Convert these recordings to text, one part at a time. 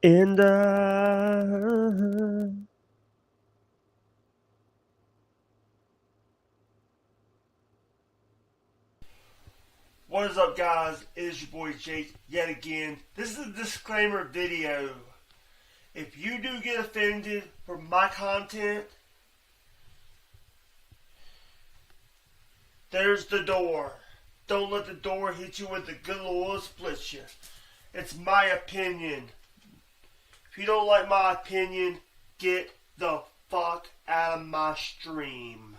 And what is up, guys? It is your boy Jake yet again. This is a disclaimer video. If you do get offended for my content, there's the door. Don't let the door hit you with the good Lord split you. It's my opinion. If you don't like my opinion, get the fuck out of my stream.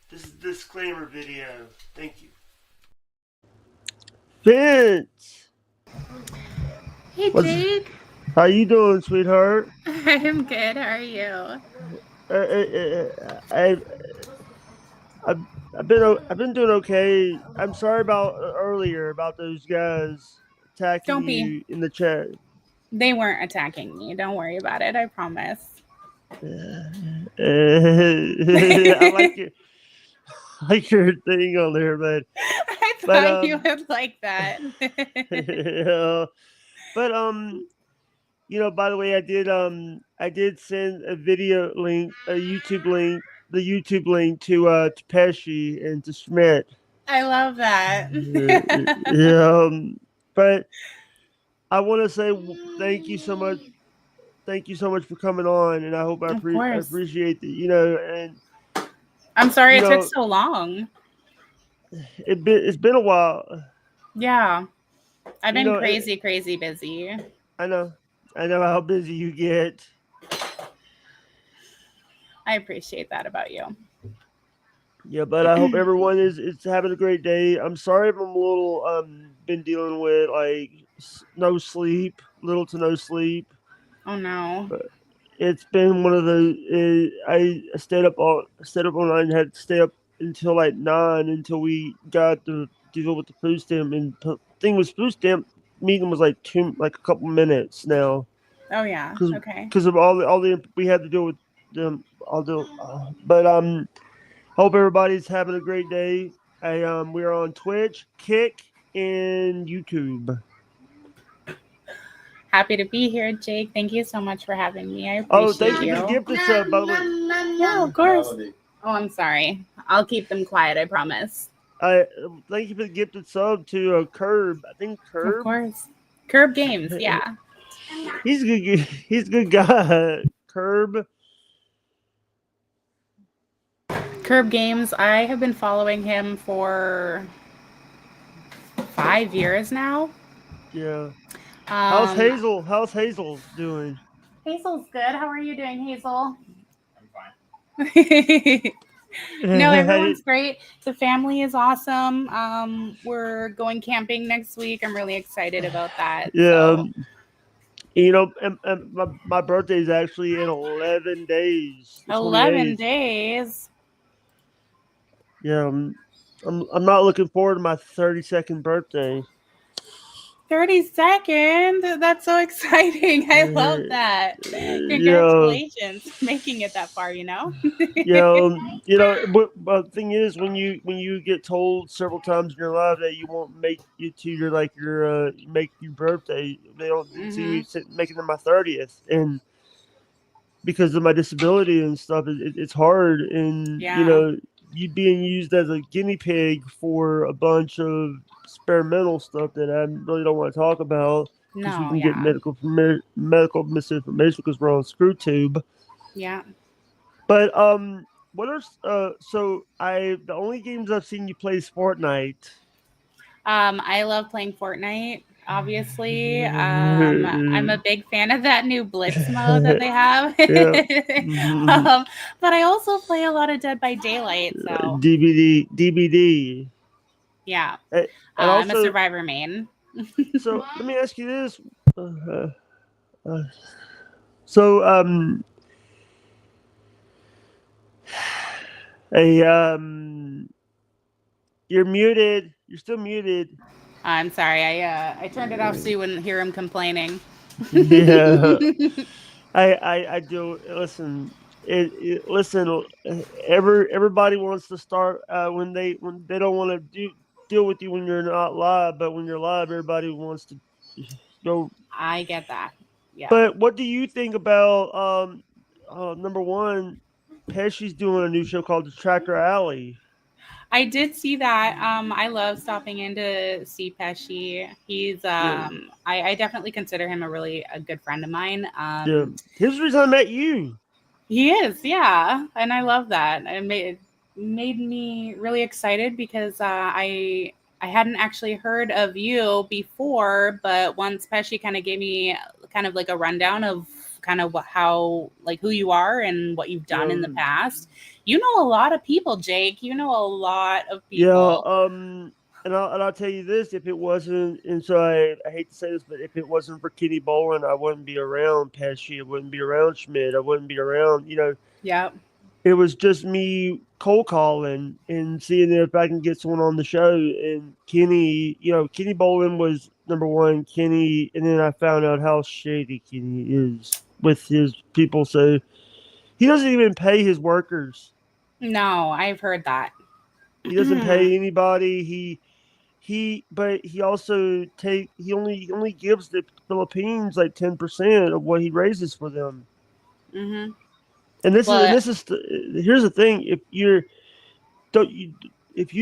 This is a disclaimer video. Thank you. Vince! Hey, Jake. How you doing, sweetheart? I'm good. How are you? I, I, I've been doing okay. I'm sorry about earlier about those guys attacking Don't be. you in the chat. They weren't attacking me. Don't worry about it. I promise. I like your thing on there, man. I But thought you would like that. yeah, but by the way, I did send a video link, a YouTube link, the YouTube link to Pesci and to Schmidt. I love that. Yeah, but I want to say thank you so much. Thank you so much for coming on, and I hope I Of course. appreciate that. And I'm sorry you it took know, so long. it's been a while. Yeah. I've You been know, crazy, crazy busy. I know, I know how busy you get. I appreciate that about you. Yeah, but I hope everyone is having a great day. I'm sorry if I'm a little been dealing with like no sleep, little to no sleep. Oh, no. But it's been one of those. I stayed up all night and had to stay up until like 9 until we got to deal with the food stamp. And thing was, food stamp meeting was like a couple minutes now Oh, yeah. because Okay. of all the we had to deal with them. I'll do, but hope everybody's having a great day. We're on Twitch, Kick, and YouTube. Happy to be here, Jake. Thank you so much for having me. I Oh, appreciate thank you for the you. gift sub, by the way. Yeah, of course. Oh, I'm sorry. I'll keep them quiet, I promise. I thank you for the gifted sub to Curb. I think Of Curb. course. Curb Games, yeah. He's a good. He's a good guy. Curb. Curb Games, I have been following him for 5 years now. Yeah. How's Um, Hazel? How's Hazel doing? Hazel's good. How are you doing, Hazel? I'm fine. No, everyone's great. The family is awesome. We're going camping next week. I'm really excited about that. Yeah. So And my birthday is actually in 11 days, the 11 28th. days. Yeah. I'm not looking forward to my 32nd birthday. 32nd. That's so exciting. I love that. Yeah. Congratulations for making it that far, But the thing is, when you get told several times in your life that you won't make it to your make your birthday, they don't see me making it my 30th, and because of my disability and stuff, it's hard, and Yeah. you being used as a guinea pig for a bunch of experimental stuff that I really don't want to talk about because we No, can get yeah. medical misinformation because we're on ScrewTube. Yeah. But what are so I the only games I've seen you play is Fortnite. I love playing Fortnite, obviously. I'm a big fan of that new Blitz mode that they have. Yeah. Mhm. But I also play a lot of Dead by Daylight. So, DBD. yeah. And I'm a also, survivor main. so let me ask you this. Uh, uh, so a you're muted. You're still muted. I'm sorry. I turned it off so you wouldn't hear him complaining. Yeah. I do listen. Listen. Everybody wants to start when they don't want to deal with you when you're not live, but when you're live, everybody wants to go. I get that. Yeah. But what do you think about number one? Pesci's doing a new show called The Tracker Alley. I did see that. I love stopping in to see Pesci. He's Yeah, I definitely consider him a good friend of mine. yeah. Here's the reason I met you. He is, yeah, and I love that. It made me really excited because I hadn't actually heard of you before, but once Pesci kind of gave me kind of like a rundown of kind of how like who you are and what you've done in the past. You know a lot of people, Jake. You know a lot of Yeah, people. and I'll tell you this: if it wasn't, and so I hate to say this, but if it wasn't for Kenny Bolin, I wouldn't be around Pesci. I wouldn't be around Schmidt. I wouldn't be around. Yeah. It was just me cold calling and seeing if I can get someone on the show. And Kenny, Kenny Bolin was number one. Kenny, and then I found out how shady Kenny is with his people. So he doesn't even pay his workers. No, I've heard that. He doesn't pay anybody. But he also he only gives the Philippines like 10% of what he raises for them. Mm-hmm. And But here's the thing: if you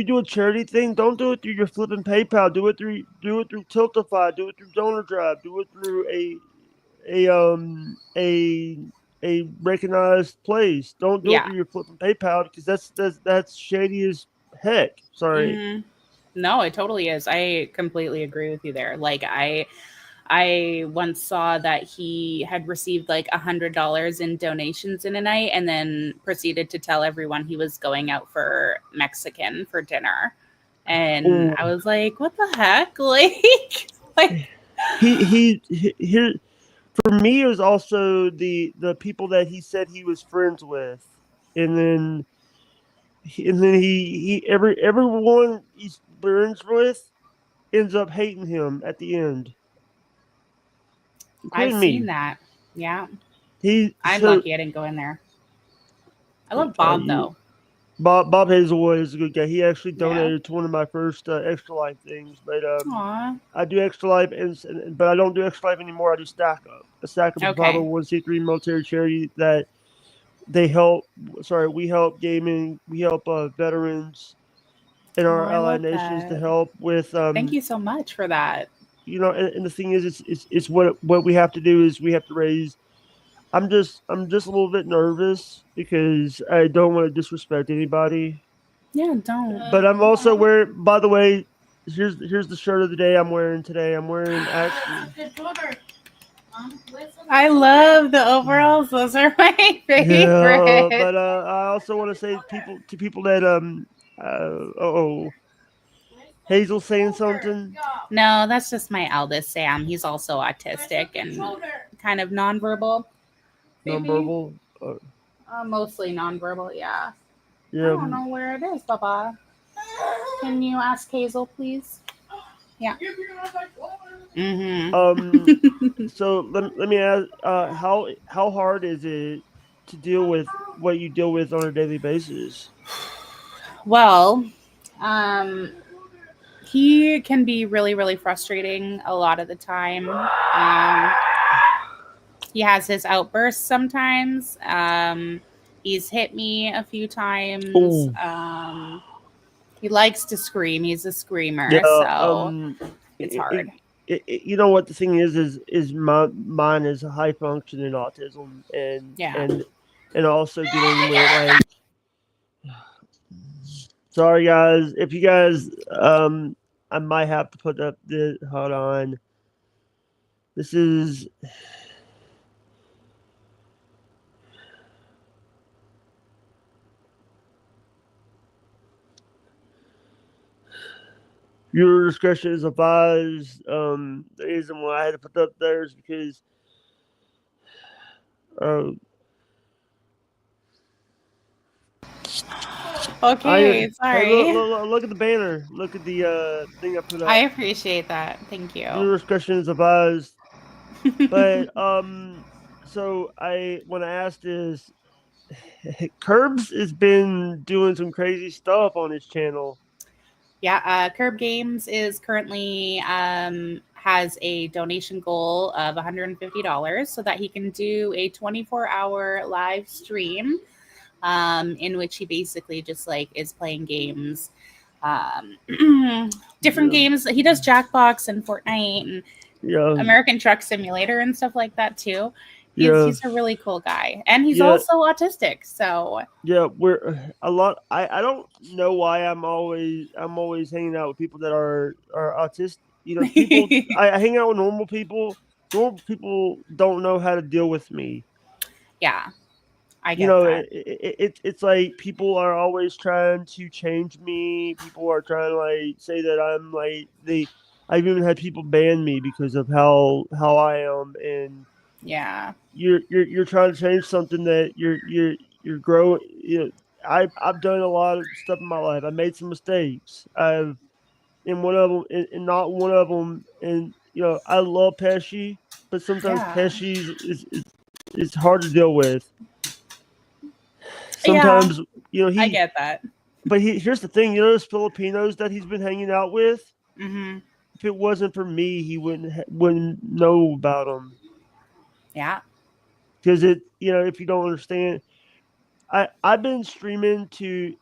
do a charity thing, don't do it through your flipping PayPal. Do it through Tiltify. Do it through Donor Drive. Do it through a recognized place. Don't do it yeah. through your flipping PayPal because that's shady as heck. Sorry. Mm-hmm. No, it totally is. I completely agree with you there. Like I once saw that he had received like $100 in donations in a night and then proceeded to tell everyone he was going out for Mexican for dinner. And Ooh. I was like, what the heck? Like he here for me it was also the people that he said he was friends with, and then everyone he's friends with ends up hating him at the end, I've including seen me. that. Yeah. He I'm so lucky I didn't go in there. I love Bob though. Bob Hazelwood is a good guy. He actually Yeah. donated to one of my first Extra Life things, but Aw. I do Extra Life, but I don't do Extra Life anymore. I do Stack Up. A Stack Up is a Okay. 501c3 military charity that they help. Sorry, we help gaming. We help veterans in Oh, our I allied love nations to that. help with. Thank you so much for that. And the thing is, it's what we have to do is we have to raise. I'm just a little bit nervous because I don't want to disrespect anybody. Yeah, don't. But I'm also wearing. By the way, here's the shirt of the day I'm wearing today. I'm wearing actually. I love the overalls. Those are my Yeah, favorite. but I also want to say people that Hazel saying something. No, that's just my eldest Sam. He's also autistic and kind of nonverbal. Baby. Nonverbal. Mostly nonverbal, yeah. I Yeah. don't know where it is, Baba. Can you ask Hazel, please? Yeah. Mm-hmm. So let me ask. How hard is it to deal with what you deal with on a daily basis? Well, he can be really, really frustrating a lot of the time. He has his outbursts sometimes. He's hit me a few times. Ooh. He likes to scream. He's a screamer, Yeah. so it's hard. You know what the thing is mine is a high functioning autism and Yeah. and also dealing with like. Sorry guys, if you guys I might have to put up the hold on. This is your discretion is advised. The reason why I had to put up there is because Okay, sorry. Hey, look at the banner. Look at the thing I put up. I appreciate that. Thank you. Your discretion is advised. But so when I asked is, Curbs has been doing some crazy stuff on his channel. Yeah, Curb Games is currently has a donation goal of $150 so that he can do a 24-hour live stream in which he basically just like is playing games, different games. He does Jackbox and Fortnite and American Truck Simulator and stuff like that too. He's a really cool guy, and he's also autistic. So we're a lot. I don't know why I'm always hanging out with people that are autistic. You know, people. I hang out with normal people. Normal people don't know how to deal with me. Yeah, I get that. It's like people are always trying to change me. People are trying to like say that I'm like I've even had people ban me because of how I am, and you're trying to change something that you're growing. You know, I've done a lot of stuff in my life. I made some mistakes. In one of them, and not one of them, and I love Pesci, but sometimes Pesci is hard to deal with. Sometimes I get that. But here's the thing, those Filipinos that he's been hanging out with. Mm-hmm. If it wasn't for me, he wouldn't know about them. Yeah. Because if you don't understand, I've been streaming to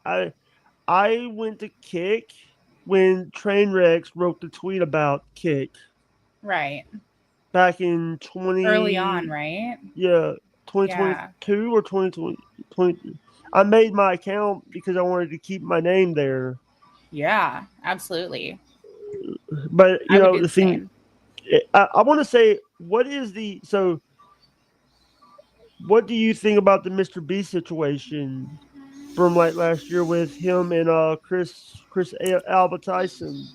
I went to Kick when Trainwrecks wrote the tweet about Kick. Right. Back in early on, right? Yeah, 2022 or 2020. I made my account because I wanted to keep my name there. Yeah, absolutely. But the thing, I want to say, what do you think about the Mr. B situation from like last year with him and Chris Alba Tyson?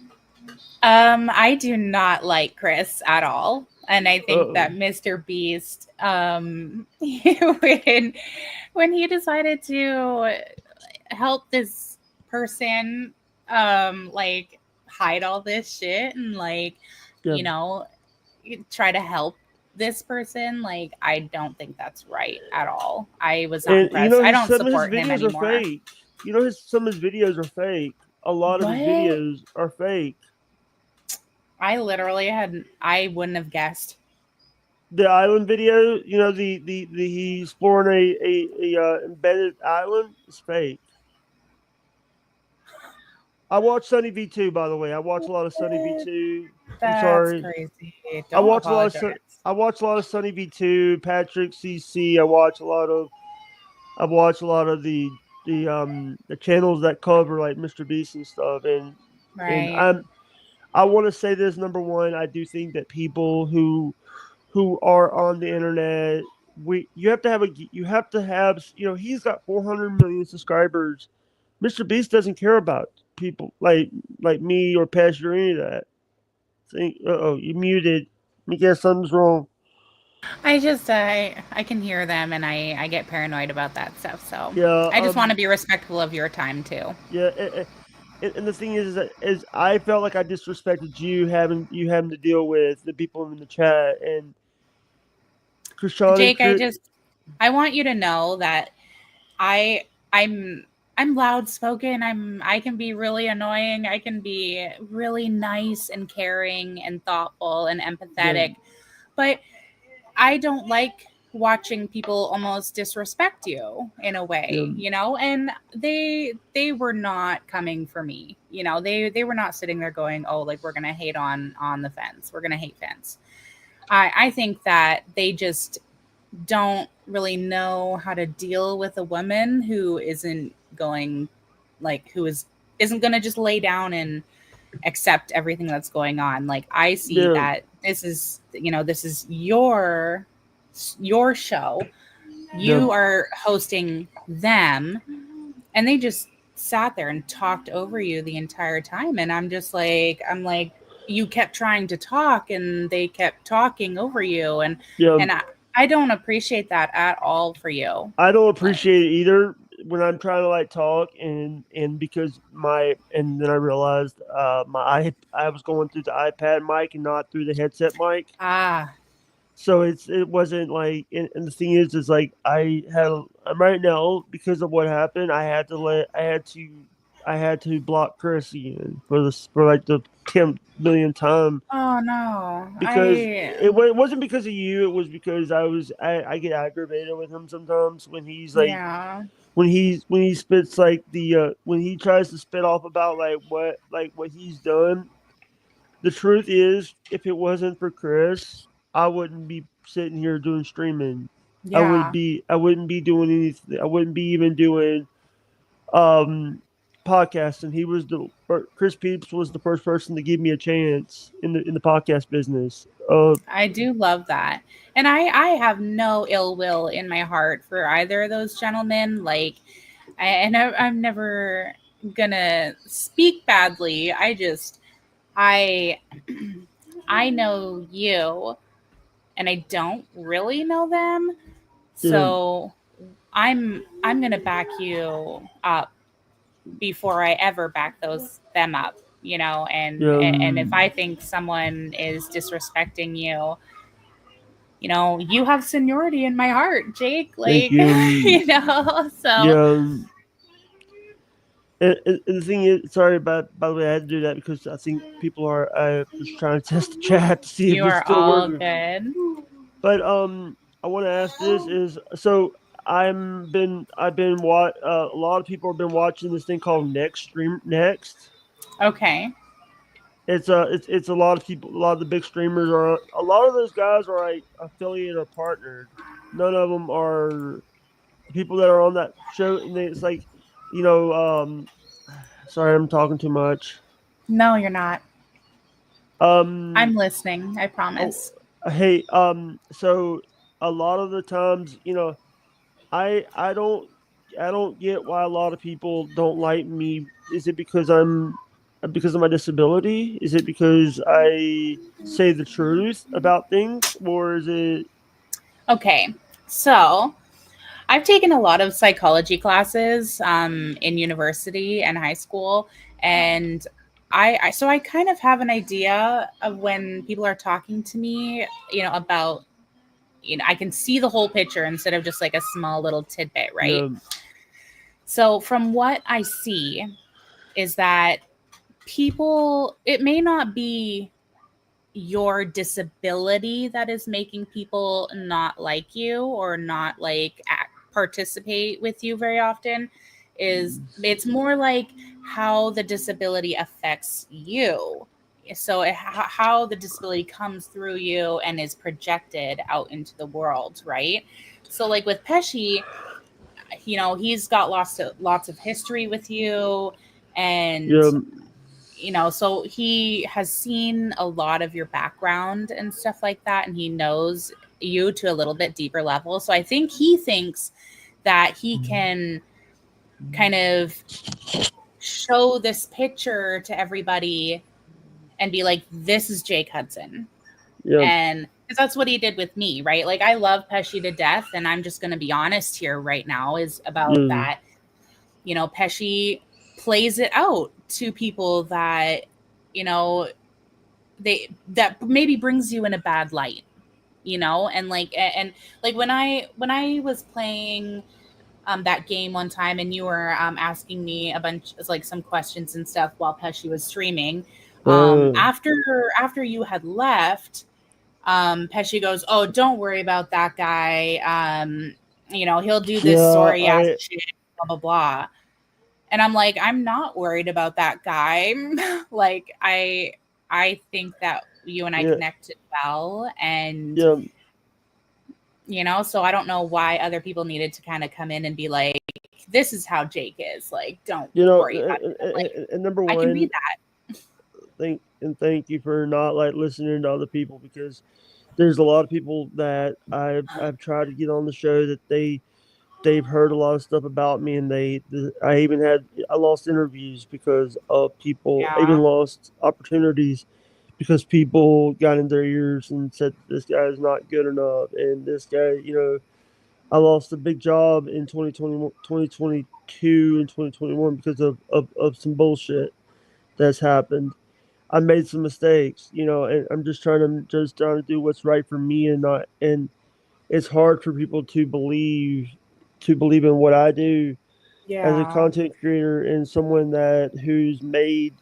I do not like Chris at all. And I think that Mr. Beast, when he decided to help this person, like hide all this shit and try to help this person, like I don't think that's right at all. I was not impressed. I don't support him anymore. Are fake. Some of his videos are fake. A lot of his videos are fake. I wouldn't have guessed. The island video, the he's exploring a embedded island is fake. I watch Sunny V2, by the way. I watch a lot of Sunny V2. I'm sorry. That's crazy. I watch a lot of Sunny V2, Patrick CC. I watch a lot of the channels that cover like Mr. Beast and stuff. And I want to say this, number one, I do think that people who are on the internet, you have to have he's got 400 million subscribers. Mr. Beast doesn't care about people like me or Pesci or any of that. You muted. Let me guess something's wrong. I can hear them and I get paranoid about that stuff. So I just want to be respectful of your time too. Yeah. And the thing is I felt like I disrespected you having to deal with the people in the chat and Christian. Jake, I want you to know that I'm loud spoken. I can be really annoying. I can be really nice and caring and thoughtful and empathetic, but I don't like watching people almost disrespect you in a way, and they were not coming for me. They were not sitting there going, oh, like we're going to hate on the fence. We're going to hate fence. I think that they just don't really know how to deal with a woman who isn't going isn't going to just lay down and accept everything that's going on. Like I see that this is your show. You are hosting them, and they just sat there and talked over you the entire time. And I'm like, you kept trying to talk and they kept talking over you. And I don't appreciate that at all for you. I don't appreciate it either when I'm trying to like talk and because and then I realized I was going through the iPad mic and not through the headset mic. So it wasn't like, and the thing is like I'm right now because of what happened. I I had to block Chris again for like the 10 millionth time Oh no. because it wasn't because of you. It was because I get aggravated with him sometimes when he's like Yeah. when he spits like when he tries to spit off about what he's done. The truth is, if it wasn't for Chris, I wouldn't be sitting here doing streaming. Yeah. I wouldn't be doing anything. I wouldn't be even doing um podcasting. Chris Peeps was the first person to give me a chance in the podcast business. I do love that. And I have no ill will in my heart for either of those gentlemen. Like, I'm never gonna speak badly. I I know you, and I don't really know them. Yeah, So I'm gonna back you up before I ever back them up, and if um, I think someone is disrespecting you, you have seniority in my heart, Jake. thank Like, you. so Yeah. And the thing is, sorry, by the way, I had to do that because I think people are just trying to test the chat to see if you it's are still all working. good. But I want to ask this is so I've been a lot of people have been watching this thing called Next. Okay. It's a lot of people, a lot of the big streamers are, a lot of those guys are like affiliated or partnered. None of them are the people that are on that show, and it's like, you know, sorry, I'm talking too much. No, you're not. Um, I'm listening. I oh, promise. hey, so a lot of the times, I don't get why a lot of people don't like me. Is it because of my disability? Is it because I say the truth about things, or is it? Okay. So I've taken a lot of psychology classes in university and high school, and so I kind of have an idea of when people are talking to me, about, I can see the whole picture instead of just like a small little tidbit, right? Yeah, So from what I see is that it may not be your disability that is making people not like you or not like participate with you very often. Is It's more like how the disability affects you, so how the disability comes through you and is projected out into the world, right? So like with Pesci, he's got lots of history with you, and yeah, so he has seen a lot of your background and stuff like that, and he knows you to a little bit deeper level. So I think he thinks that he can kind of show this picture to everybody and be like, this is Jake Hudson. yeah, And because that's what he did with me, right? Like, I love Pesci to death, and I'm just going to be honest here right now is about yeah, that. Pesci plays it out to people that, that maybe brings you in a bad light, and like when I was playing that game one time, and you were asking me a bunch, like, some questions and stuff while Pesci was streaming. uh, After you had left, Pesci goes, "Oh, don't worry about that guy. He'll do this yeah. sorry ass shit, blah blah blah." And I'm like, I'm not worried about that guy. Like, I think that you and I Yeah, connected well, and yeah. so I don't know why other people needed to kind of come in and be like, this is how Jake is. Like, don't worry about it. Like, And number I can be one, that. thank you for not like listening to other people, because there's a lot of people that I've tried to get on the show that they've heard a lot of stuff about me, and I lost interviews because of people. I even Yeah. lost opportunities because people got in their ears and said this guy is not good enough, and this guy, I lost a big job in 2022 and 2021 because of some bullshit that's happened. I made some mistakes, and I'm just trying to do what's right for me, and not, and it's hard for people to believe in what I do, as a content creator and someone who's made.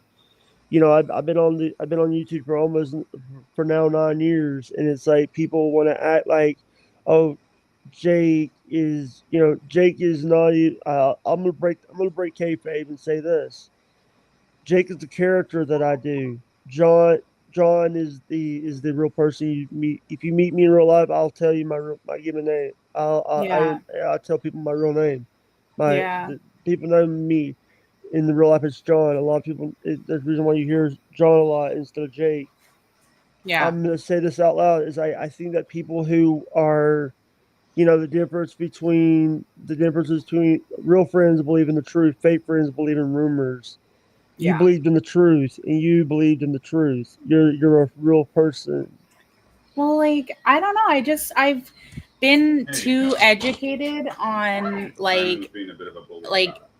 I've been on YouTube for now 9 years, and it's like people want to act like, oh, Jake is not. I'm gonna break kayfabe and say this. Jake is the character that I do. John is the real person you meet. If you meet me in real life, I'll tell you my given name. I'll tell people my real name. The people know me in the real life. It's John. A lot of people. There's the reason why you hear John a lot instead of Jake. Yeah. I'm gonna say this out loud. Is I think that people who are, the differences between real friends believe in the truth, fake friends believe in rumors. You believed in the truth, and you believed in the truth. You're a real person. Well, like, I don't know. I've been too educated on like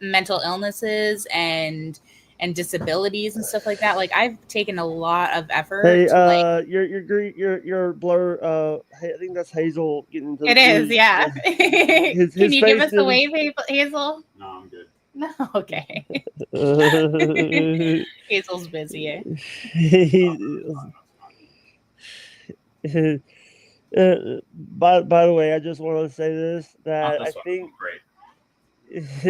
mental illnesses and disabilities and stuff like that. Like, I've taken a lot of effort. Hey, to, your blur. Hey, I think that's Hazel getting into it is, yeah. Can you give us a wave, Hazel? No, I'm good. No, okay. Hazel's busy. By the way, I just want to say this that I think great. This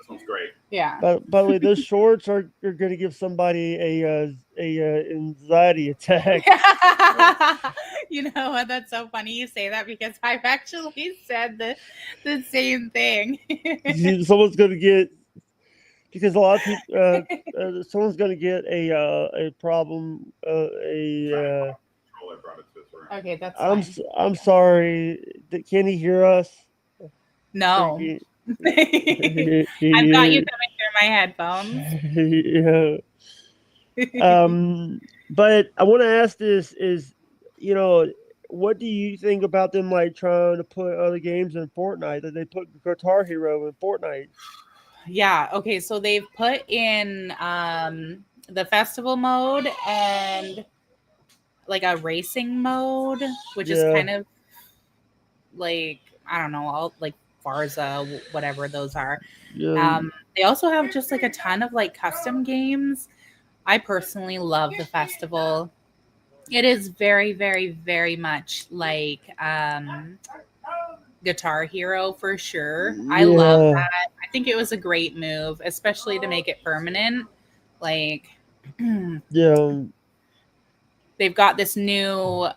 one's great. Yeah. By the way, those shorts are going to give somebody a anxiety attack. You know what? That's so funny you say that because I've actually said the same thing. Someone's going to get, because a lot of people, someone's going to get a problem. Okay, that's fine. I'm sorry. Can he hear us? No. I've got you coming through my headphones. Yeah. But I want to ask this is, what do you think about them like trying to put other games in Fortnite? That they put Guitar Hero in Fortnite? Yeah. Okay. So they've put in the festival mode and like a racing mode, which is kind of like, I don't know, all like Farza, whatever those are. Yeah. They also have just like a ton of like custom games. I personally love the festival. It is very, very, very much like Guitar Hero for sure. I love that. I think it was a great move, especially to make it permanent. Like, they've got this new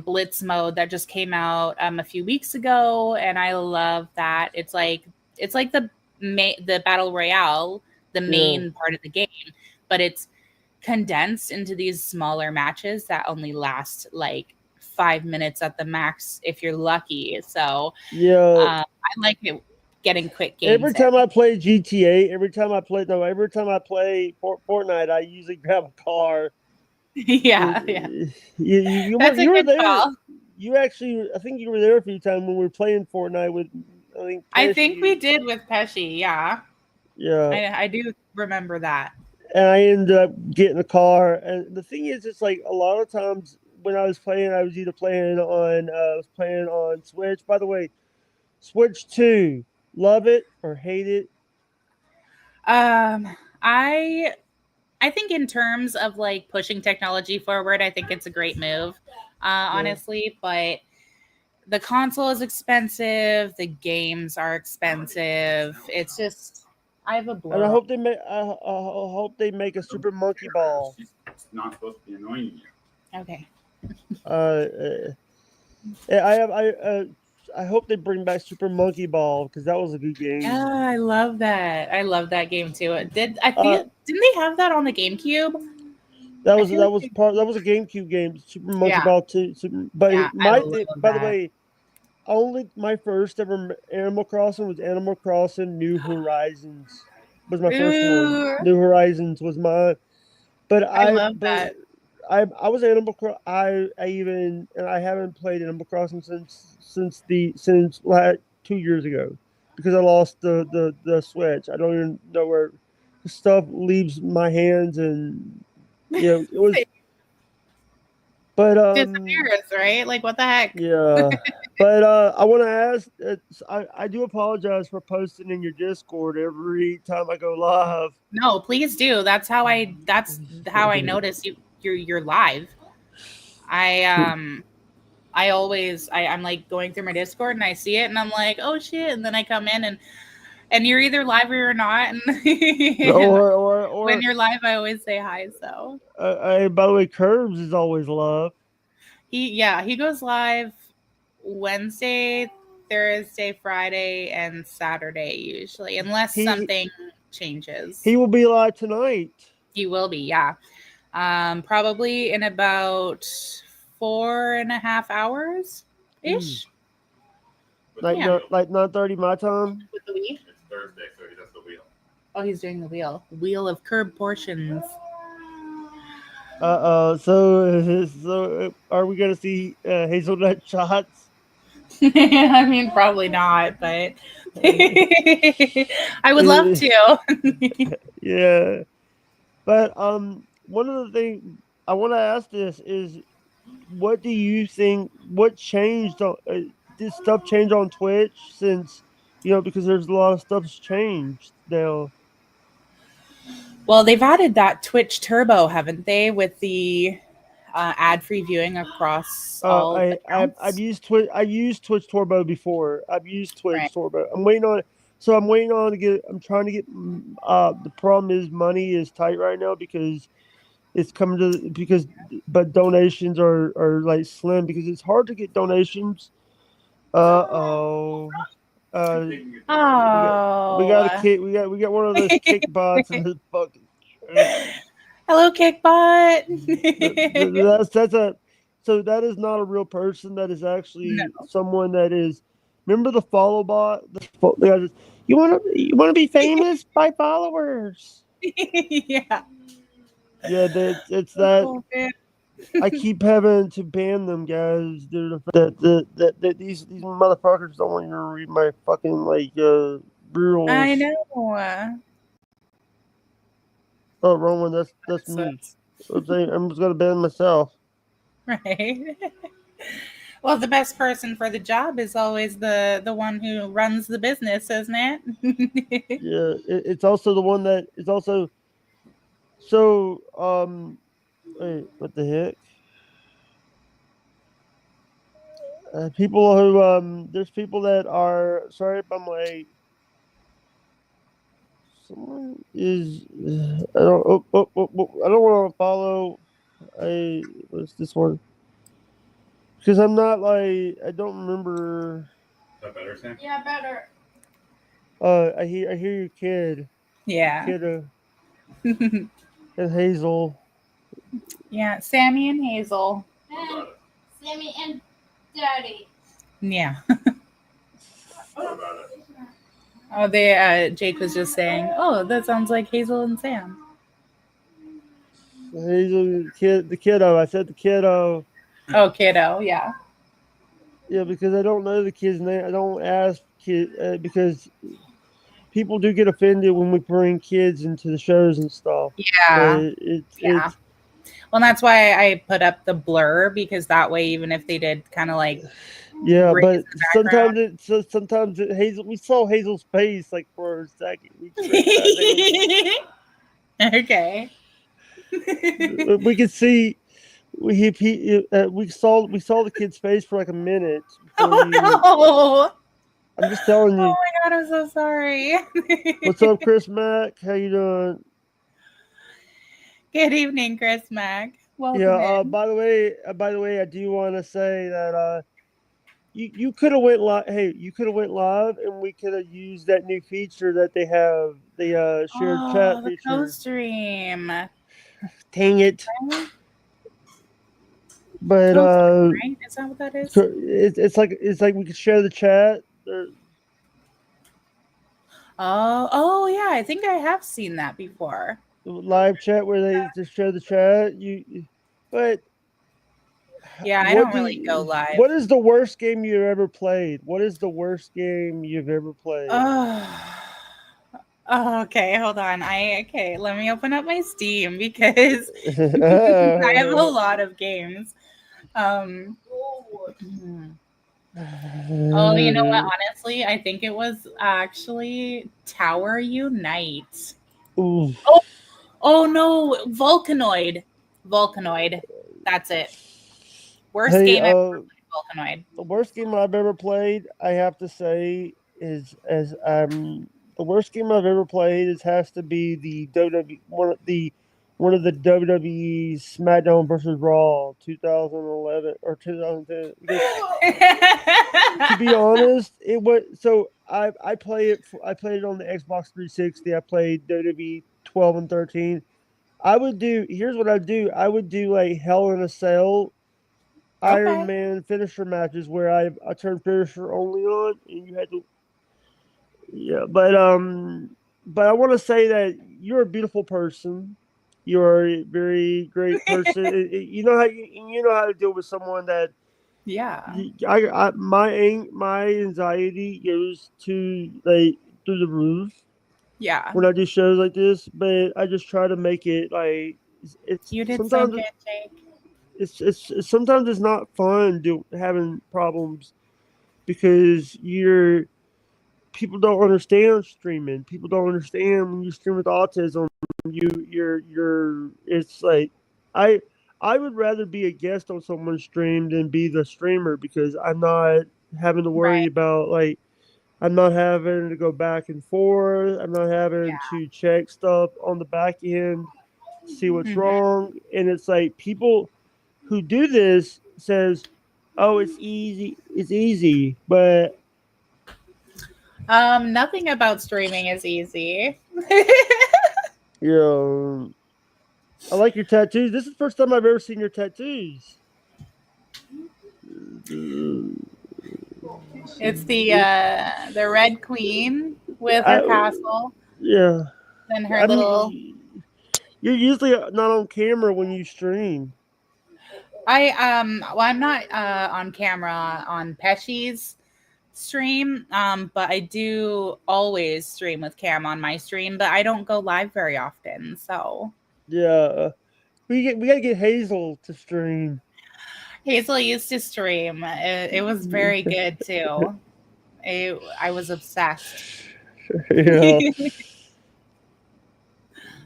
Blitz mode that just came out a few weeks ago, and I love that. It's like the battle royale, the main part of the game, but it's condensed into these smaller matches that only last like 5 minutes at the max if you're lucky. So I like it getting quick games. Every time I play GTA, every time I play Fortnite, I usually grab a car. Yeah. You were there. Call. You actually, I think you were there a few times when we were playing Fortnite with. I think we did with Pesci. Yeah. Yeah. I do remember that. And I ended up getting a car. And the thing is, it's like a lot of times when I was playing, I was either playing on Switch. By the way, Switch 2, love it or hate it? I think in terms of like pushing technology forward, I think it's a great move, honestly. But the console is expensive. The games are expensive. It's just, I have a blur. And I hope they make a Super Monkey Ball. It's not supposed to be annoying you. Okay. I hope they bring back Super Monkey Ball because that was a good game. Yeah, I love that. I love that game too. Didn't they have that on the GameCube? That was a GameCube game, Super Monkey Ball 2. By the way, only my first ever Animal Crossing was Animal Crossing New Horizons. Was my first one. New Horizons was mine. But I love that. I was Animal Crossing. I haven't played Animal Crossing since like 2 years ago because I lost the Switch. I don't even know where the stuff leaves my hands, and it was. But disappears, right? Like, what the heck? Yeah. But I want to ask. I do apologize for posting in your Discord every time I go live. No, please do. That's how I notice you're live. I'm like going through my Discord and I see it and I'm like, oh shit, and then I come in and you're either live or you're not. And or when you're live, I always say hi. So by the way, Curbs is always love. he goes live Wednesday, Thursday, Friday, and Saturday usually, unless something changes. He will be live tonight. He will be, yeah. Probably in about 4.5 hours ish. Like 9:30 my time. With the wheel. It's Thursday, so he does the wheel. Oh, he's doing the wheel of curb portions. So are we gonna see hazelnut shots? I mean, probably not, but I would love to. Yeah, but one of the things I want to ask this is, what do you think? What changed? Did stuff change on Twitch since because there's a lot of stuff's changed now. Well, they've added that Twitch Turbo, haven't they, with the ad-free viewing across all accounts? I've used Twitch. I used Twitch Turbo before. I've used Twitch Turbo. I'm waiting on to get. I'm trying to get. The problem is money is tight right now because it's coming to but donations are like slim because it's hard to get donations. We got a kick. We got one of those kick bots in the fucking. Hello, Kickbot. So that is not a real person. That is actually someone that is. Remember the follow bot? You want to be famous by followers. Yeah. Yeah, it's that. Oh, I keep having to ban them, guys. That these motherfuckers don't want you to read my fucking rules. I know. Oh, wrong one. That's me. I'm just gonna ban myself. Right. Well, the best person for the job is always the one who runs the business, isn't it? Yeah, it's also the one that is also. So wait, what the heck? People who there's people that are sorry if I'm late. Someone is I don't want to follow. What's this one? Because I'm not I don't remember. Is that better, Sam? Yeah, better. I hear your kid. Yeah. Kid and Hazel. Yeah, Sammy and Hazel. And Sammy and Daddy. Yeah. What about it? Oh, Jake was just saying, oh, that sounds like Hazel and Sam. Hazel, the kiddo. I said the kiddo. Oh, kiddo, yeah. Yeah, because I don't know the kid's name. I don't ask because people do get offended when we bring kids into the shows and stuff. Yeah. Yeah. Well, that's why I put up the blur, because that way, even if they did kind of yeah, but sometimes Hazel, we saw Hazel's face for a second. Okay. We could see we saw the kid's face for a minute. Oh no! I'm just telling you. Oh my god, I'm so sorry. What's up, Chris Mack? How you doing? Good evening, Chris Mack. Welcome. Yeah. By the way, I do want to say that you could have went live. Hey, you could have went live, and we could have used that new feature that they have, the shared chat feature. The co-stream. Dang it! But right? Is that what that is? It's like we could share the chat. Oh yeah, I think I have seen that before. Live chat where they just share the chat. But yeah, I don't really go live. What is the worst game you've ever played? What is the worst game you've ever played? Oh, okay, hold on. Let me open up my Steam because I have a lot of games. Oh, you know what? Honestly, I think it was actually Tower Unite. Ooh. Oh, oh no, Vulcanoid. Vulcanoid. That's it. Worst Hey, game I've ever played, Vulcanoid. the worst game I've ever played, I have to say, is as the worst game I've ever played is has to be the WWE one of the WWE SmackDown versus Raw 2011 or 2010. Because to be honest, it was so I play it. I played it on the Xbox 360. I played WWE 12 and 13. I would do. Here's what I do. I would do like Hell in a Cell Iron Okay. Man finisher matches where I turned finisher only on, and you had to. Yeah, but I want to say that you're a beautiful person. You're a very great person. You know how you know how to deal with someone that Yeah. my anxiety goes to like through the roof Yeah. when I do shows like this, but I just try to make it like it's You did so sometimes good, Jake. sometimes it's not fun having problems because people don't understand streaming. People don't understand when you stream with autism. You're it's like I I would rather be a guest on someone's stream than be the streamer because I'm not having to worry Right. about like I'm not having to go back and forth. I'm not having Yeah. to check stuff on the back end, see what's Mhm. wrong. And it's like people who do this says, "Oh, it's easy. It's easy." But Nothing about streaming is easy. you know, I like your tattoos. This is the first time I've ever seen your tattoos. It's the Red Queen with her I, castle yeah. and her I little. mean, you're usually not on camera when you stream. Well, I'm not on camera on Pesci's stream, but I do always stream with Cam on my stream, but I don't go live very often. So Yeah. We gotta get Hazel to stream. Hazel used to stream. It was very good too. I was obsessed. Yeah.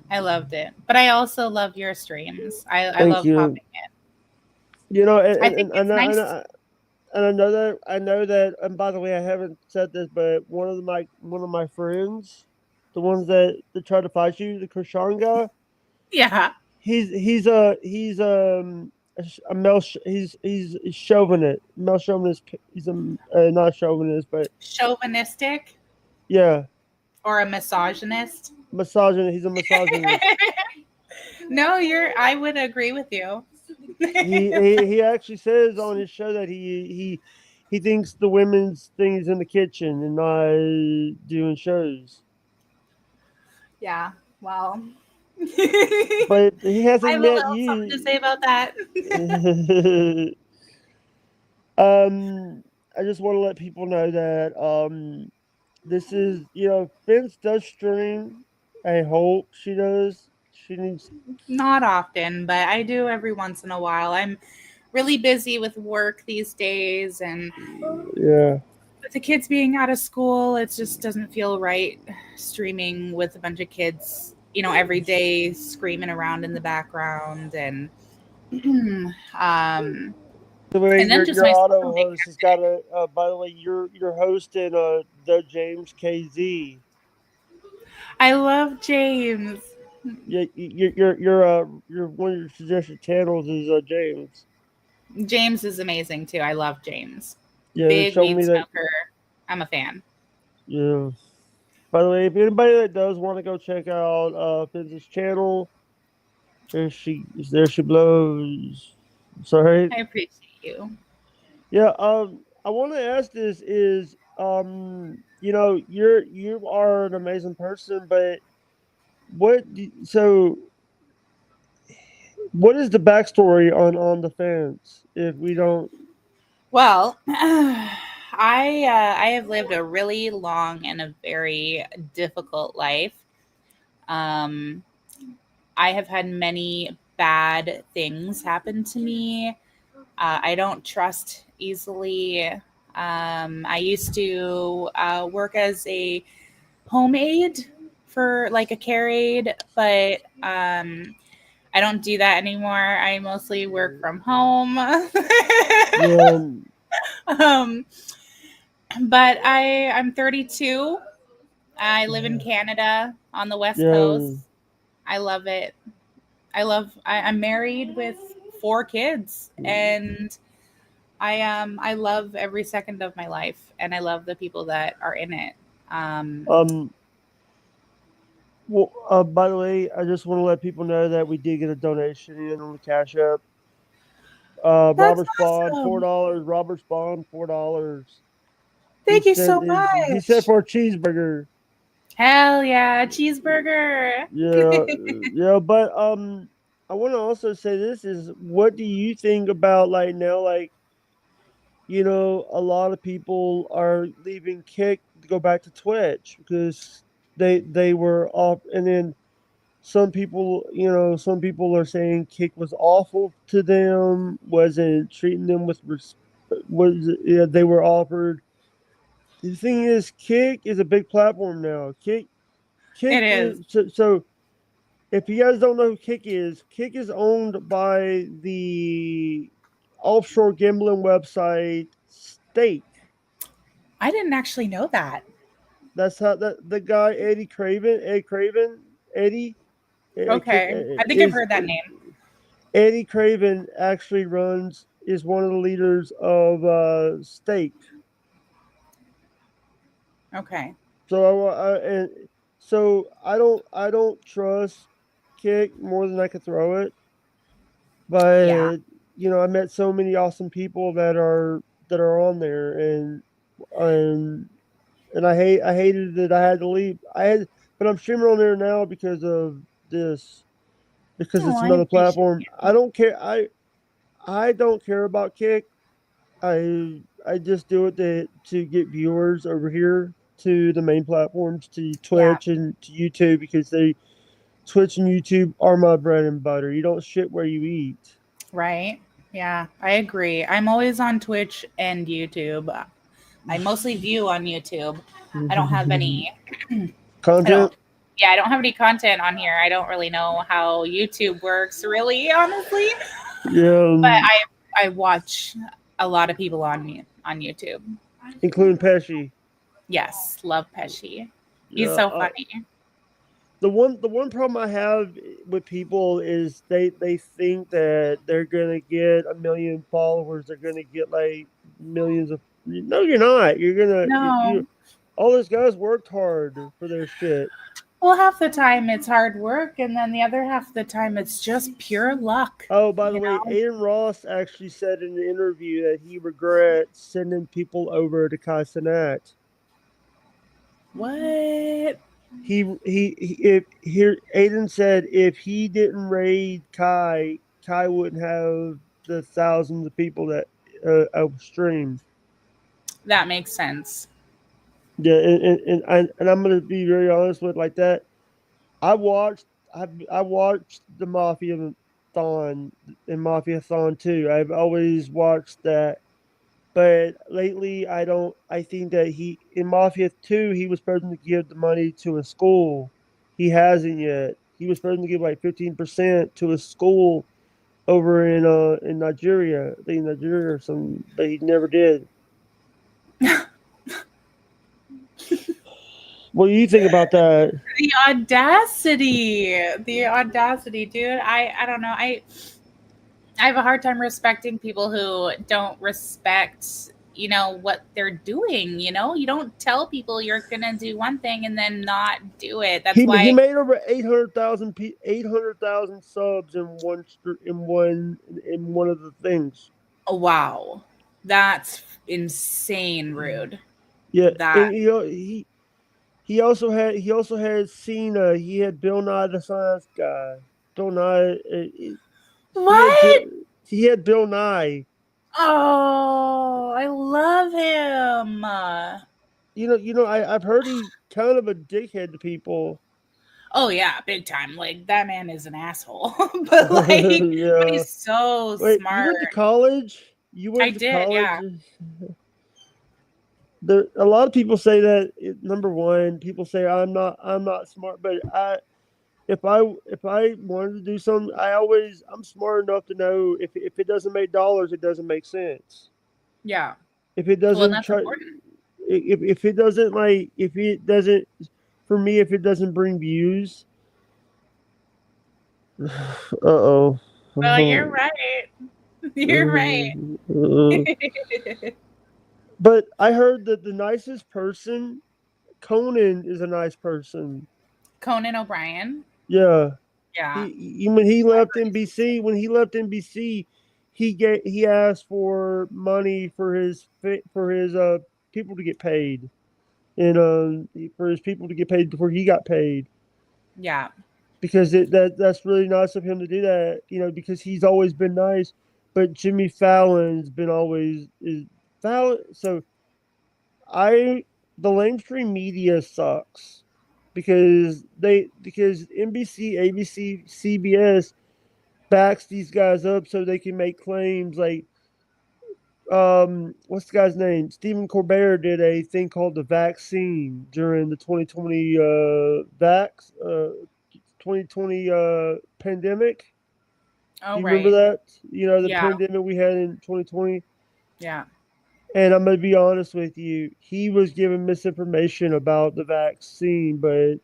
I loved it, but I also love your streams. I Thank love you. popping in. You know, I think and it's nice. I know that. And by the way, I haven't said this, but one of my friends, the ones that tried to fight you, the Krishan guy, Yeah, he's a male. He's a chauvinist, male chauvinist. He's a not chauvinist, but chauvinistic yeah, or a misogynist. misogynist. He's a misogynist. No, I would agree with you. He actually says on his show that he thinks the women's thing is in the kitchen and not doing shows. Yeah, well, But he I hasn't have a met little something to you. say about that. I just want to let people know that this is Vince does stream. I hope she does. She needs. Not often, but I do every once in a while. I'm really busy with work these days, and Yeah. with the kids being out of school, it just doesn't feel right streaming with a bunch of kids, every day screaming around in the background and The way and then just your my auto sister being host has got a. By the way, you're hosting the James KZ. I love James. Yeah, your one of your suggested channels is James. James is amazing too. I love James. Yeah, they Big showed weed me that. smoker. I'm a fan. Yeah. By the way, if anybody that does want to go check out Finn's channel, there she blows. Sorry. I appreciate you. Yeah. I want to ask this is you are an amazing person, but so what is the backstory on the fans? If we don't, Well, I have lived a really long and a very difficult life. Um, I have had many bad things happen to me. I don't trust easily. I used to work as a home aide for like a care aide, but I don't do that anymore. I mostly work from home. Yeah, um, but I'm 32. I live in Canada on the West yeah. Coast. I love it. I'm married with 4 kids, and I love every second of my life, and I love the people that are in it. Um. Well, by the way, I just want to let people know that we did get a donation in on the Cash App. That's Robert Spawn, awesome. $4. Robert Spawn, $4. Thank you so He said much. for a cheeseburger. Hell yeah, cheeseburger. Yeah, yeah, but I want to also say this is what do you think about like now, like a lot of people are leaving Kick to go back to Twitch because they were off, and then some people are saying Kick was awful to them, wasn't treating them with was yeah, they were offered. The thing is, Kick is a big platform now. Kick It is. is so. If you guys don't know who Kick is owned by the offshore gambling website Stake. I didn't actually know that. That's how the guy Eddie Okay. I think I've is heard that name. Eddie Craven actually is one of the leaders of Stake. Okay. So I don't trust Kick more than I could throw it. Yeah. But I met so many awesome people that are on there, and and I hated that I had to leave. But I'm streaming on there now because of this, because Oh, it's I another appreciate platform. it. I don't care. I don't care about Kick. I just do it to get viewers over here to the main platforms, to Yeah. Twitch and to YouTube, because Twitch and YouTube are my bread and butter. You don't shit where you eat. Right. Yeah, I agree. I'm always on Twitch and YouTube. I mostly view on YouTube. I don't have any I Content. don't yeah, I don't have any content on here. I don't really know how YouTube works really, honestly. Yeah, But I watch a lot of people on YouTube. including Pesci. Yes, love Pesci. He's Yeah, so funny. the one problem I have with people is they think that they're gonna get a million followers. They're gonna get like millions of. No, you're not. You're gonna No. all those guys worked hard for their shit. Well, half the time it's hard work, and then the other half of the time it's just pure luck. Oh, by the You way, know Aiden Ross actually said in an interview that he regrets sending people over to Kai Cenat. what? If here Aiden said if he didn't raid Kai wouldn't have the thousands of people that stream. That makes sense. Yeah, and I'm gonna be very honest with like that. I watched the Mafia Thon and Mafia Thon too. I've always watched that. But lately, I don't. I think that in Mafia 2, he was supposed to give the money to a school. He hasn't yet. He was supposed to give like 15% to a school over in Nigeria, I think Nigeria or something, but he never did. What do you think about that? The audacity, dude. I don't know. I have a hard time respecting people who don't respect, what they're doing. You don't tell people you're gonna do one thing and then not do it. That's He why. made over 800,000 subs in one of the things. Oh, wow, that's insane rude. Yeah, That and he also had Cena. He had Bill Nye the Science Guy. Bill Nye. what? He had Bill Nye. Oh, I love him. I've heard he's kind of a dickhead to people. Oh yeah, big time. Like that man is an asshole, but like Yeah. he's so Wait, smart. you went to college? You I went to did, college? yeah. a lot of people say that number one, people say I'm not smart, but if I wanted to do something, I'm smart enough to know if it doesn't make dollars, it doesn't make sense. Yeah. If it Well, doesn't that's try, important. if it doesn't if it doesn't, for me, if it doesn't bring views, uh-oh. Well, you're right. You're right. But I heard that the nicest person, Conan, is a nice person. Conan O'Brien. Yeah. Yeah. When he I've left heard he's NBC, he asked for money for his people to get paid, and for his people to get paid before he got paid, Yeah. because that's really nice of him to do that, because he's always been nice. But Jimmy Fallon's been always is Fallon. So the mainstream media sucks because NBC, ABC, CBS backs these guys up so they can make claims like what's the guy's name? Stephen Colbert did a thing called the vaccine during the 2020 2020 pandemic. Oh, Do you remember right. that? The Yeah. pandemic we had in 2020. Yeah. And I'm gonna be honest with you, he was given misinformation about the vaccine, but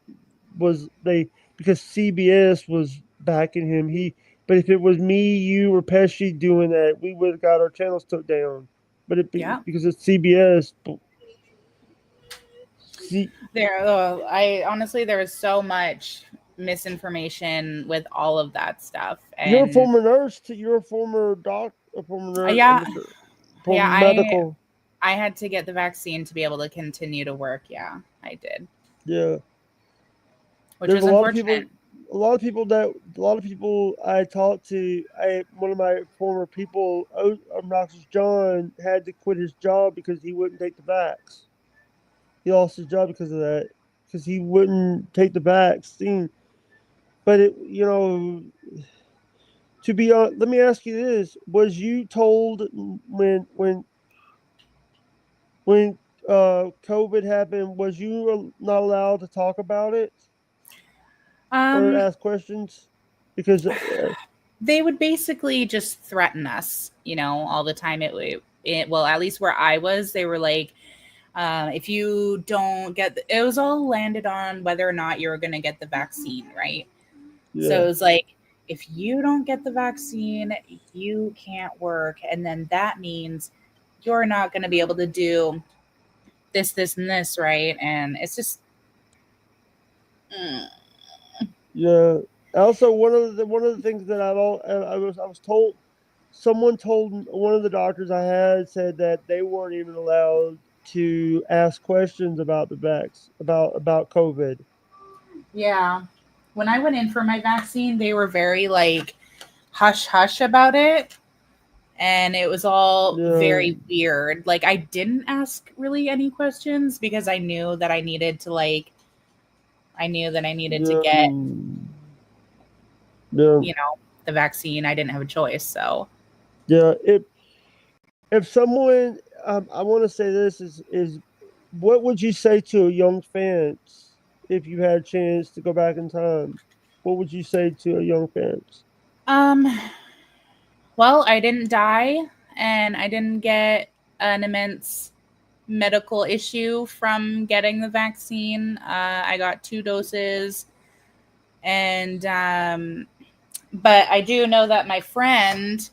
was they because CBS was backing him. But if it was me, you, or Pesci doing that, we would have got our channels took down. But Yeah. because it's CBS. See, I honestly, there was so much misinformation with all of that stuff. you're a And former nurse. You're a former a former nurse. yeah, Former yeah, medical. I had to get the vaccine to be able to continue to work. Yeah, I did. Yeah. Which There's was unfortunate. a lot of people I talked to. One of my former people, Obnoxious John, had to quit his job because he wouldn't take the vax. He lost his job because of that, because he wouldn't take the vaccine. But to be honest, let me ask you this: was you told when COVID happened? Was you not allowed to talk about it or Um, ask questions? Because they would basically just threaten us, all the time. Well, at least where I was, they were like, if you don't it was all landed on whether or not you were going to get the vaccine, right? So it was like, if you don't get the vaccine, you can't work. And then that means you're not going to be able to do this, this, and this, right? And it's just, Yeah. Also, one of the things that I was told, someone told one of the doctors I had said that they weren't even allowed to ask questions about the about COVID. yeah. When I went in for my vaccine, they were very like hush hush about it. And it was all very weird. Like, I didn't ask really any questions because I knew that I needed to to get, the vaccine. I didn't have a choice. So, Yeah. If someone, I want to say this is, what would you say to a young fans if you had a chance to go back in time? What would you say to a young fans? Well, I didn't die and I didn't get an immense medical issue from getting the vaccine. I got 2 doses. And, but I do know that my friend,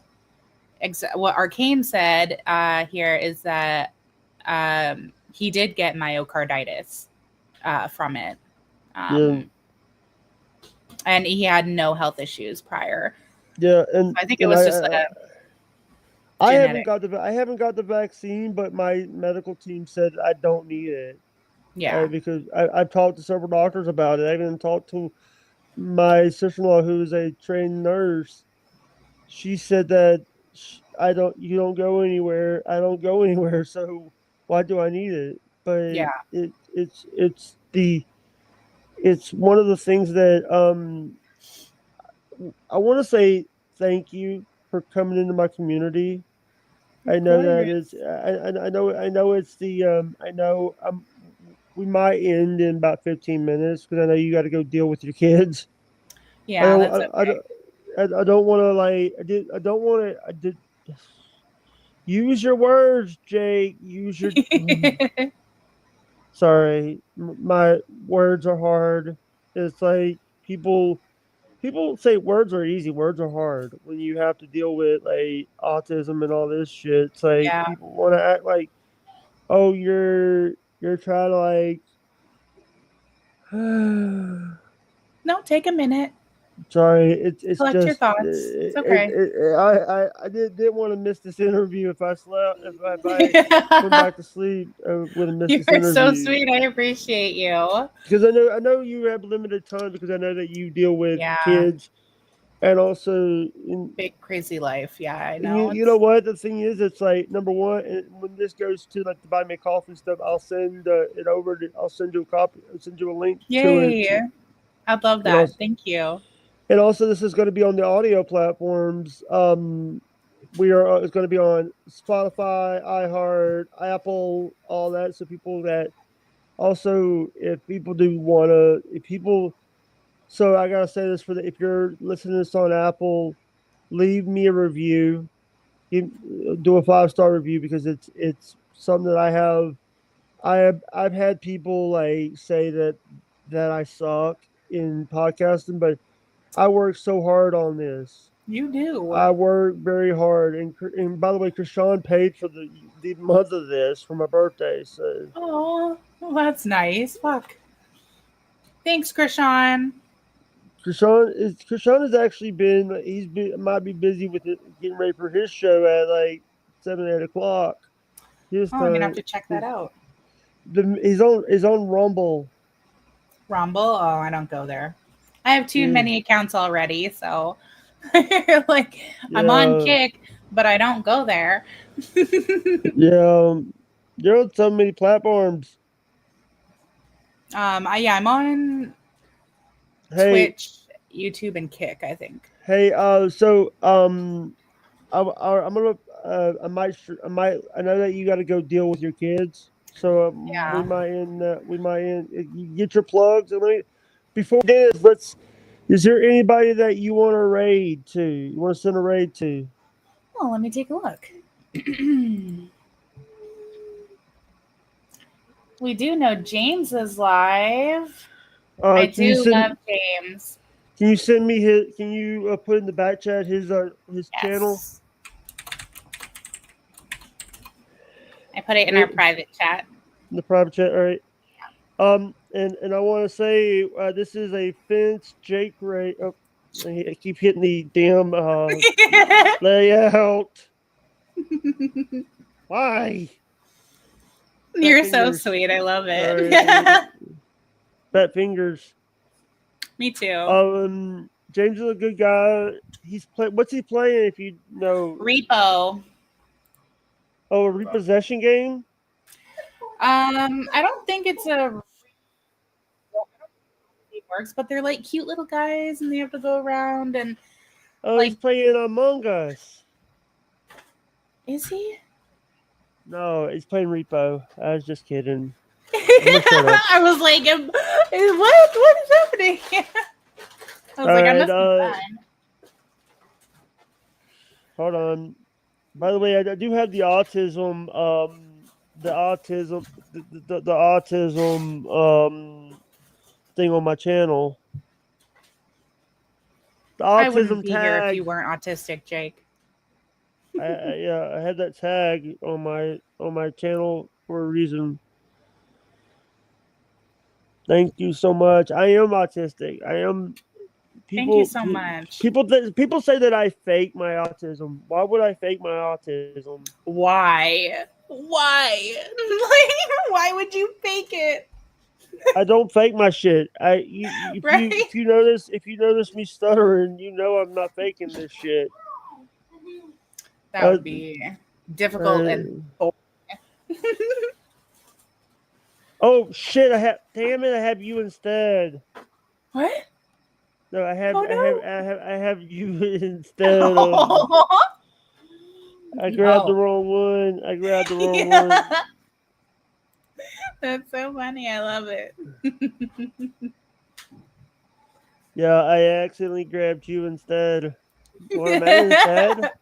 what Arcane said here is that he did get myocarditis from it. And he had no health issues prior. Yeah, and I think it was just I haven't got the vaccine, but my medical team said I don't need it. Yeah, because I've talked to several doctors about it. I even talked to my sister-in-law, who is a trained nurse. She said that you don't go anywhere. I don't go anywhere, so why do I need it? But yeah, it's one of the things that I want to say thank you for coming into my community. I know that course. is. I know it's the. I know. We might end in about 15 minutes because I know you got to go deal with your kids. I Yeah, don't. that's okay. I don't want to like. I don't want to. I did. Use your words, Jake. Use your. Sorry, my words are hard. It's like people say words are easy. Words are hard when you have to deal with like autism and all this shit. It's like Yeah. people want to act like, oh, you're trying to like. No, take a minute. Sorry, it's Collect your just thoughts. It's okay. I didn't want to miss this interview. If I slept, if I went back to sleep, I would have missed You this are so interview. sweet. I appreciate you. Because I know you have limited time because I know that you deal with Yeah. kids and also Big crazy life. Yeah, I and know. you know what the thing is, it's like number one, when this goes to like the buy me coffee stuff, I'll send it over to, I'll send you a copy, I'll send you a link to it, Yay. I'd love and also, that. Thank you. and also this is going to be on the audio platforms. We are it's going to be on Spotify, iHeart, Apple, all that, so people that also if people do want to if people. So I gotta say this for the if you're listening to this on Apple, leave me a review. Do a 5-star review because it's something that I've had people like say that I suck in podcasting, but I work so hard on this. You do. I work very hard, and by the way, Krishan paid for the month of this for my birthday. So Oh, well, that's nice. Fuck. Thanks, Krishan. Krishan has actually might be busy with it, getting ready for his show at like 7, 8 o'clock his Oh, I'm gonna have time. to check that out. He's on Rumble. Rumble? Oh, I don't go there. I have too Yeah. many accounts already, so like I'm on Yeah. Kick, but I don't go there. Yeah, you're on so many platforms. I'm on Hey, Twitch, YouTube, and Kick, I think. hey. So I'm gonna. I might. I know that you got to go deal with your kids. So Yeah. we might end. We might end. You get your plugs. And before this, let's. Is there anybody that you want to raid to? You want to send a raid to? Oh, let me take a look. We do know James is live. I Can you do send? love James. Can you send me his? Can you put in the back chat his channel? Yes. I put it in our private chat. In the private chat, all right. And I want to say this is a Fence Jake Ray. Oh, I keep hitting the damn layout. Why? You're Fat so fingers. sweet. I love it. Sorry. Fat fingers. Me too. James is a good guy. What's he playing? If you know, Repo. a repossession game. I don't think it's a it works, but they're like cute little guys, and they have to go around. And Oh, he's playing Among Us. is he? No, he's playing Repo. I was just kidding. I was like, what is happening? I was like, I must be fine. Hold on. By the way, I do have the autism. The autism thing on my channel. The I wouldn't autism be here if tag. you weren't autistic, Jake. I had that tag on my channel for a reason. Thank you so much. I am autistic. I am. Thank you so much. People say that I fake my autism. Why would I fake my autism? Why? Like, why would you fake it? I don't fake my shit. If you notice me stuttering, you know I'm not faking this shit. That would be difficult and boring. Oh shit! Damn it! I have you instead. What? No, I have Oh, no. I have you instead. I grabbed the No. wrong one. I grabbed the wrong one. That's so funny. I love it. Yeah, I accidentally grabbed you instead. Or Matt instead.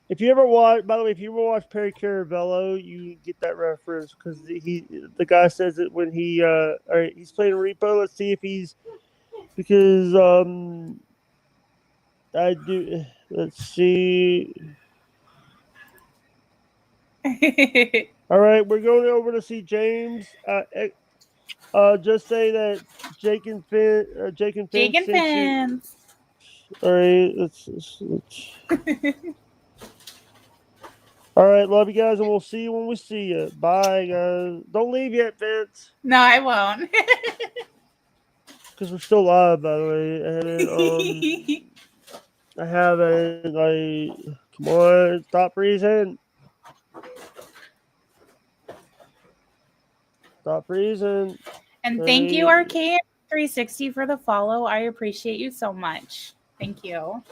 If you ever watch, by the way, if you ever watch Perry Caravello, you get that reference because the guy says it when all right, he's playing repo. Let's see if he's because I do. Let's see. All right, we're going over to see James. Just say that Jake and Finn. Jake and Finn. Jake and Fins. All right, let's All right, love you guys, and we'll see you when we see you. Bye, guys. Don't leave yet, Vince, No, I won't. because we're still live, by the way. I haven't, like, come on, stop freezing. Stop freezing. And thank you, Right. RK360, for the follow. I appreciate you so much. Thank you.